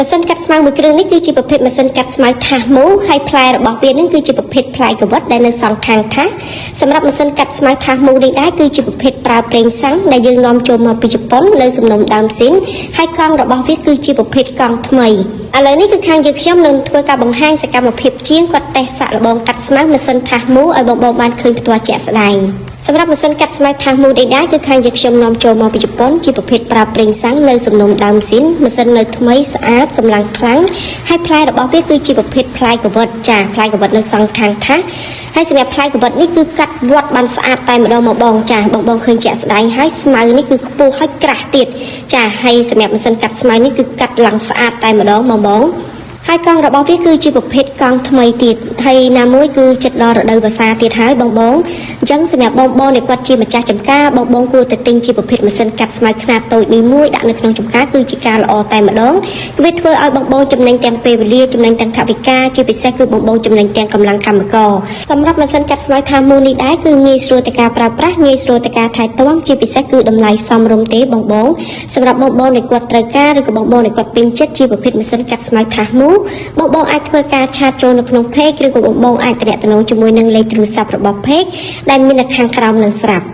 ម៉ាស៊ីនកាត់ស្មៅមួយគ្រឿងនេះគឺជាប្រភេទម៉ាស៊ីនកាត់ស្មៅថាសមូហើយផ្លែរបស់វានឹងគឺជាប្រភេទផ្លែកវិតដែលនៅសងខាងថាសសម្រាប់ម៉ាស៊ីនកាត់ស្មៅថាសមូនេះដែរគឺជាប្រភេទប្រើប្រេងសាំងដែលយើងនាំចូលមកពីជប៉ុននៅសំណុំដើមស៊ីនហើយកង់របស់វាគឺជាប្រភេទកង់ថ្មីឥឡូវនេះគឺខាងយើងខ្ញុំនឹងធ្វើការបង្ហាញសកម្មភាពជាងគាត់តេស្តសាកល្បងកាត់ស្មៅម៉ាស៊ីនថាសមូឲ្យបងបានឃើញផ្ទាល់ជាក់ស្ដែងសម្រាប់ម៉ាស៊ីនកាត់ស្មៅថាសមូនេះដែរគឺខាងយើងខ្ញុំនាំចូលមកពីជប៉ុនជាប្រភេទប្រើប្រេងសាំងនៅសំណុំដើមស៊ីនម៉ាស៊ីននៅថ្មីស្អាតកម្លាំងខ្លាំងហើយផ្លែរបស់វាគឺជាប្រភេទផ្លែកវិតចាផ្លែកវិតនៅសងខាងថាសហើយសម្រាប់ផ្លែកវិតនេះគឺកាត់វត្តបានស្អាតតែម្ដងមកបងចាបងឃើញជាក់ស្ដែងហើយស្មៅនេះគឺខ្ពស់ហើយក្រាស់ទៀតចាហើយសម្រាប់ម៉ាស៊ីនកាត់ស្មៅនេះគឺកាត់ឡើងស្អាតតែម្ដងមកបងហើយកង់របស់វាគឺជាប្រភេទកង់ថ្មីទៀតហើយណាមួយគឺចិត្តដល់រដូវវស្សាទៀតហើយបងអញ្ចឹងសម្រាប់បងដែលគាត់ជាម្ចាស់ចំការបងគួរតែទិញជាប្រភេទម៉ាស៊ីនកាត់ស្មៅខ្នាតតូចនេះមួយដាក់នៅក្នុងចំការគឺជាការល្អតែម្ដងគឺវាធ្វើឲ្យបងចំណេញទាំងពេលវេលាចំណេញទាំងថវិកាជាពិសេសគឺបងចំណេញទាំងកម្លាំងកម្មករសម្រាប់ម៉ាស៊ីនកាត់ស្មៅថាមូនេះដែរគឺងាយស្រួលទៅការប្រើប្រាស់ងាយស្រួលទៅការថែទាំជាពិសេសគឺតម្លៃសមរម្យទេបងសម្រាប់បងដែលគាត់ត្រូវការឬក៏បងដែលគាត់ពេញចិត្តជាប្រភេទម៉ាស៊ីនកាត់ស្មៅថាមូបងអាចធ្វើការឆាតចូលនៅក្នុង page ឬក៏បងអាចទំនាក់ទំនងជាមួយនឹងលេខទូរស័ព្ទរបស់ page ដែលមាននៅខាងក្រោមនឹងស្រាប់